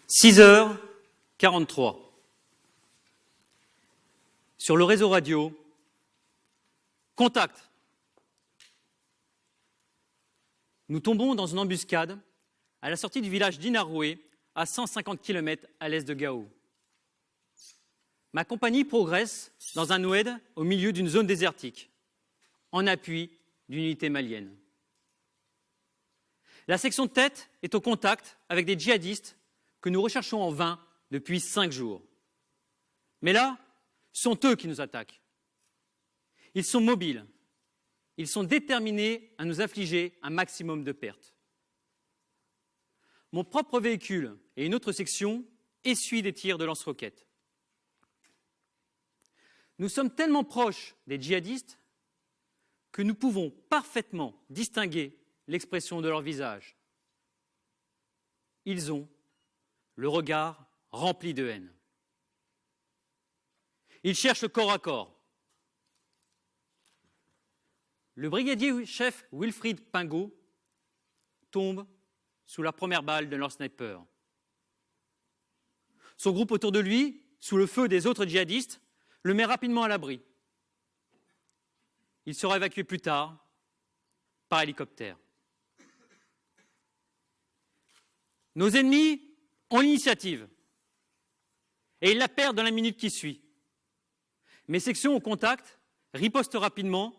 6h43. Sur le réseau radio, contact. Nous tombons dans une embuscade à la sortie du village d'Inaroué, à 150 km à l'est de Gao. Ma compagnie progresse dans un oued au milieu d'une zone désertique, en appui d'une unité malienne. La section de tête est au contact avec des djihadistes que nous recherchons en vain depuis 5 jours. Mais là, ce sont eux qui nous attaquent. Ils sont mobiles. Ils sont déterminés à nous infliger un maximum de pertes. Mon propre véhicule et une autre section essuient des tirs de lance-roquettes. Nous sommes tellement proches des djihadistes que nous pouvons parfaitement distinguer l'expression de leur visage. Ils ont le regard rempli de haine. Ils cherchent le corps à corps. Le brigadier chef Wilfried Pingot tombe sous la première balle de leur sniper. Son groupe autour de lui, sous le feu des autres djihadistes, le met rapidement à l'abri. Il sera évacué plus tard par hélicoptère. Nos ennemis ont l'initiative et ils la perdent dans la minute qui suit. Mes sections au contact ripostent rapidement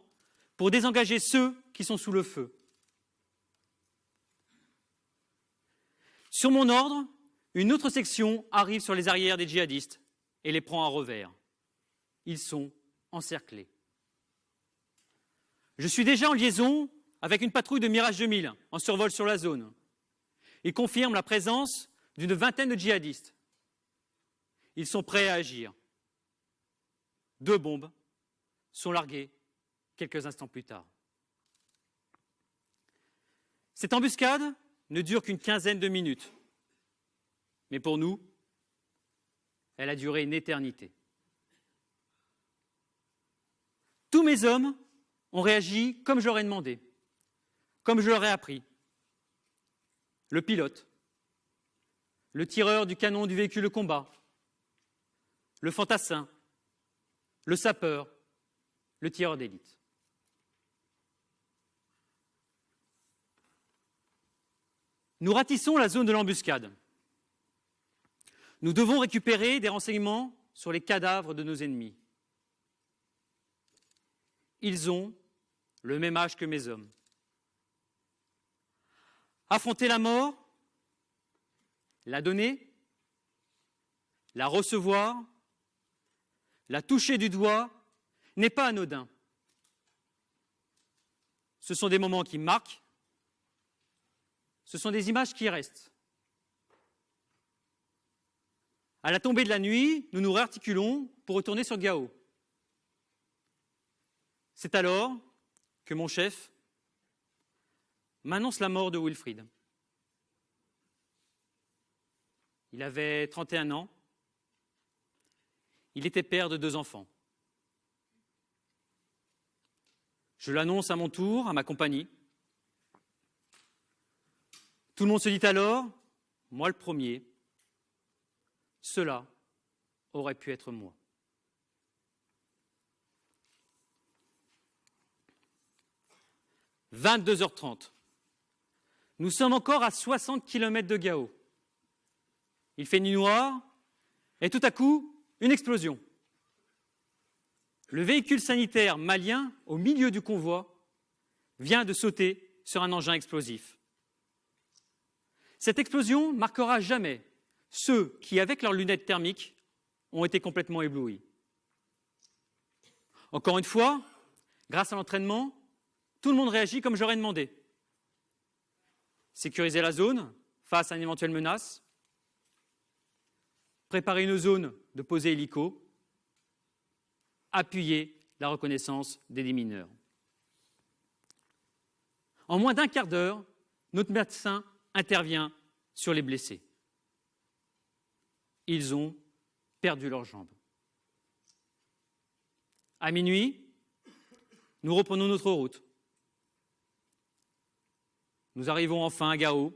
pour désengager ceux qui sont sous le feu. Sur mon ordre, une autre section arrive sur les arrières des djihadistes et les prend à revers. Ils sont encerclés. Je suis déjà en liaison avec une patrouille de Mirage 2000 en survol sur la zone. Ils confirment la présence d'une vingtaine de djihadistes. Ils sont prêts à agir. 2 bombes sont larguées quelques instants plus tard. Cette embuscade ne dure qu'une quinzaine de minutes. Mais pour nous, elle a duré une éternité. Tous mes hommes ont réagi comme je leur ai demandé, comme je leur ai appris. Le pilote, le tireur du canon du véhicule de combat, le fantassin, le sapeur, le tireur d'élite. Nous ratissons la zone de l'embuscade. Nous devons récupérer des renseignements sur les cadavres de nos ennemis. Ils ont le même âge que mes hommes. Affronter la mort, la donner, la recevoir, la toucher du doigt, n'est pas anodin. Ce sont des moments qui marquent, ce sont des images qui restent. À la tombée de la nuit, nous nous réarticulons pour retourner sur Gao. C'est alors que mon chef m'annonce la mort de Wilfried. Il avait 31 ans. Il était père de 2 enfants. Je l'annonce à mon tour, à ma compagnie. Tout le monde se dit alors, moi le premier, cela aurait pu être moi. « 22h30. Nous sommes encore à 60 km de Gao. Il fait nuit noire et tout à coup, une explosion. Le véhicule sanitaire malien, au milieu du convoi, vient de sauter sur un engin explosif. Cette explosion marquera à jamais ceux qui, avec leurs lunettes thermiques, ont été complètement éblouis. Encore une fois, grâce à l'entraînement, tout le monde réagit comme j'aurais demandé. Sécuriser la zone face à une éventuelle menace, préparer une zone de posée hélico, appuyer la reconnaissance des démineurs. En moins d'1 quart d'heure, notre médecin intervient sur les blessés. Ils ont perdu leurs jambes. À minuit, nous reprenons notre route. Nous arrivons enfin à Gao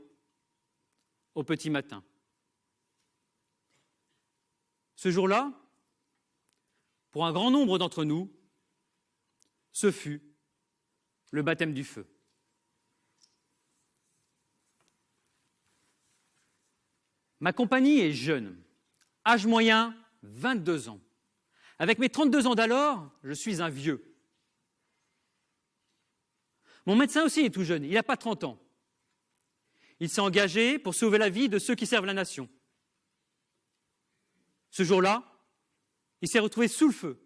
au petit matin. Ce jour-là, pour un grand nombre d'entre nous, ce fut le baptême du feu. Ma compagnie est jeune, âge moyen 22 ans. Avec mes 32 ans d'alors, je suis un vieux. Mon médecin aussi est tout jeune, il n'a pas 30 ans. Il s'est engagé pour sauver la vie de ceux qui servent la nation. Ce jour-là, il s'est retrouvé sous le feu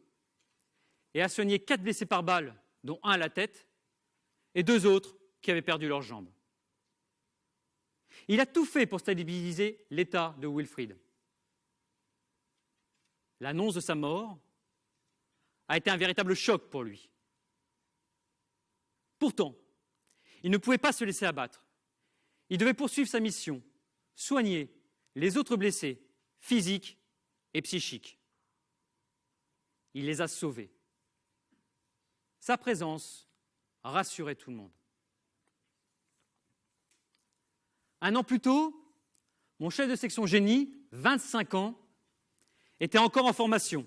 et a soigné 4 blessés par balle, dont un à la tête, et 2 autres qui avaient perdu leurs jambes. Il a tout fait pour stabiliser l'état de Wilfried. L'annonce de sa mort a été un véritable choc pour lui. Pourtant, il ne pouvait pas se laisser abattre. Il devait poursuivre sa mission, soigner les autres blessés, physiques et psychiques. Il les a sauvés. Sa présence rassurait tout le monde. Un an plus tôt, mon chef de section génie, 25 ans, était encore en formation.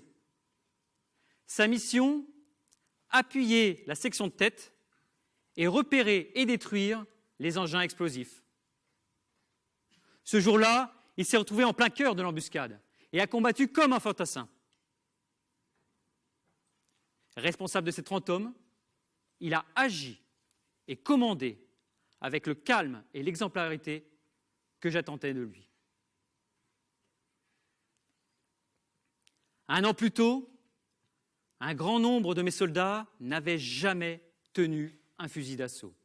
Sa mission, appuyer la section de tête et repérer et détruire les engins explosifs. Ce jour-là, il s'est retrouvé en plein cœur de l'embuscade et a combattu comme un fantassin. Responsable de ces 30 hommes, il a agi et commandé avec le calme et l'exemplarité que j'attendais de lui. Un an plus tôt, un grand nombre de mes soldats n'avaient jamais tenu un fusil d'assaut.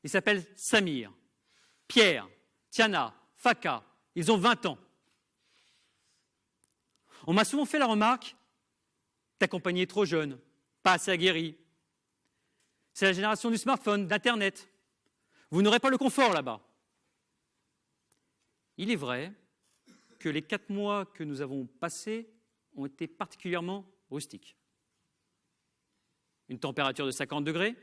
Ils s'appellent Samir, Pierre, Tiana, Faka. Ils ont 20 ans. On m'a souvent fait la remarque, ta compagnie est trop jeune, pas assez aguerrie. C'est la génération du smartphone, d'Internet. Vous n'aurez pas le confort là-bas. Il est vrai que les 4 mois que nous avons passés ont été particulièrement rustiques. Une température de 50 degrés,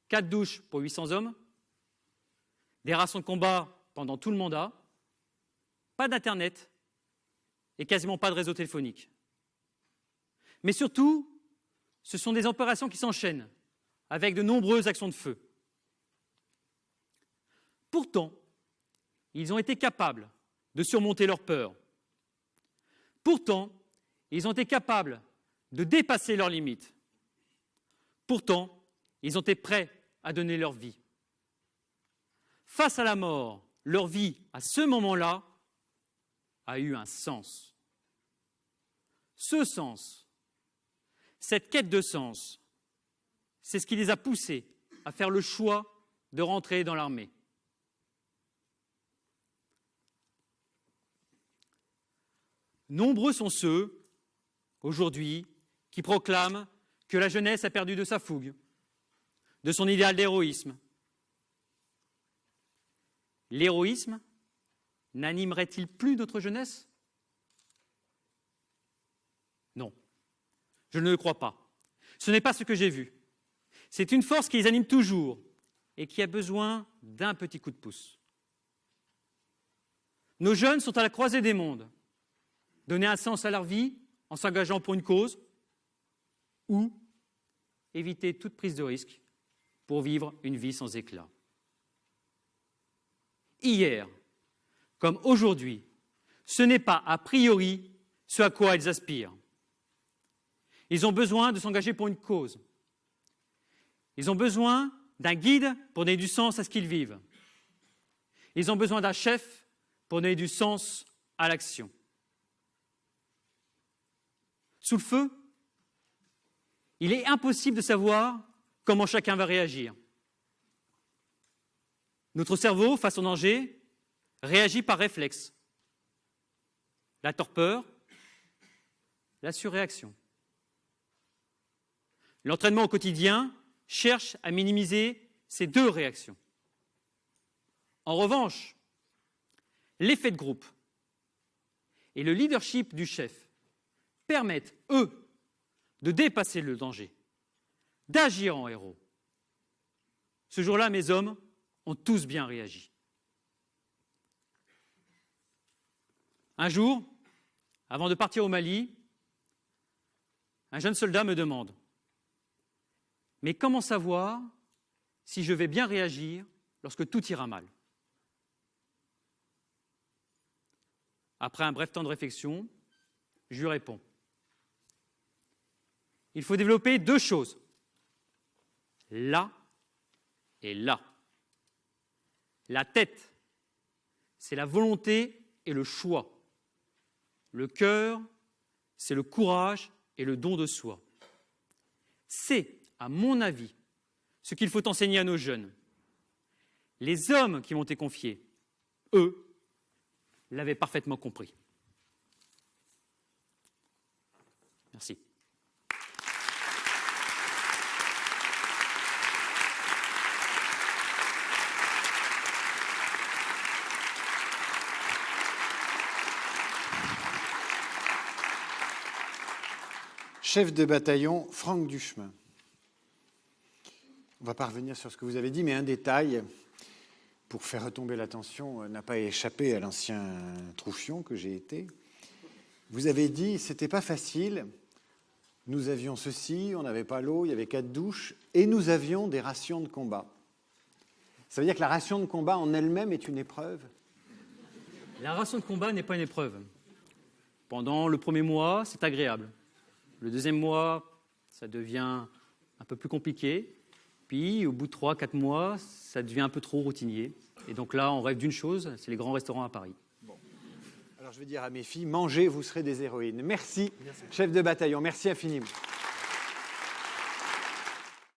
4 douches pour 800 hommes, des rations de combat pendant tout le mandat, pas d'Internet et quasiment pas de réseau téléphonique. Mais surtout, ce sont des opérations qui s'enchaînent avec de nombreuses actions de feu. Pourtant, ils ont été capables de surmonter leur peur. Pourtant, ils ont été capables de dépasser leurs limites. Pourtant, ils ont été prêts à donner leur vie. Face à la mort, leur vie, à ce moment-là, a eu un sens. Ce sens, cette quête de sens, c'est ce qui les a poussés à faire le choix de rentrer dans l'armée. Nombreux sont ceux, aujourd'hui, qui proclament que la jeunesse a perdu de sa fougue, de son idéal d'héroïsme. L'héroïsme n'animerait-il plus notre jeunesse? Non, je ne le crois pas. Ce n'est pas ce que j'ai vu. C'est une force qui les anime toujours et qui a besoin d'un petit coup de pouce. Nos jeunes sont à la croisée des mondes. Donner un sens à leur vie en s'engageant pour une cause ou éviter toute prise de risque pour vivre une vie sans éclat. Hier, comme aujourd'hui, ce n'est pas a priori ce à quoi ils aspirent. Ils ont besoin de s'engager pour une cause. Ils ont besoin d'un guide pour donner du sens à ce qu'ils vivent. Ils ont besoin d'un chef pour donner du sens à l'action. Sous le feu, il est impossible de savoir comment chacun va réagir. Notre cerveau, face au danger, réagit par réflexe. La torpeur, la surréaction. L'entraînement au quotidien cherche à minimiser ces 2 réactions. En revanche, l'effet de groupe et le leadership du chef permettent, eux, de dépasser le danger, d'agir en héros. Ce jour-là, mes hommes ont tous bien réagi. Un jour, Avant de partir au Mali, un jeune soldat me demande « Mais comment savoir si je vais bien réagir lorsque tout ira mal ?» Après un bref temps de réflexion, je lui réponds « Il faut développer 2 choses, là et là. La tête, c'est la volonté et le choix. Le cœur, c'est le courage et le don de soi. C'est, à mon avis, ce qu'il faut enseigner à nos jeunes. Les hommes qui m'ont été confiés, eux, l'avaient parfaitement compris. Merci. Chef de bataillon, Franck Duchemin. On ne va pas revenir sur ce que vous avez dit, mais un détail, pour faire retomber l'attention, n'a pas échappé à l'ancien troufion que j'ai été. Vous avez dit, c'était pas facile, nous avions ceci, on n'avait pas l'eau, il y avait 4 douches, et nous avions des rations de combat. Ça veut dire que la ration de combat en elle-même est une épreuve? La ration de combat n'est pas une épreuve. Pendant le premier mois, c'est agréable. Le deuxième mois, ça devient un peu plus compliqué. Puis, au bout de 3-4 mois, ça devient un peu trop routinier. Et donc là, on rêve d'une chose, c'est les grands restaurants à Paris. Bon. Alors, je vais dire à mes filles, mangez, vous serez des héroïnes. Merci, chef de bataillon. Merci infiniment.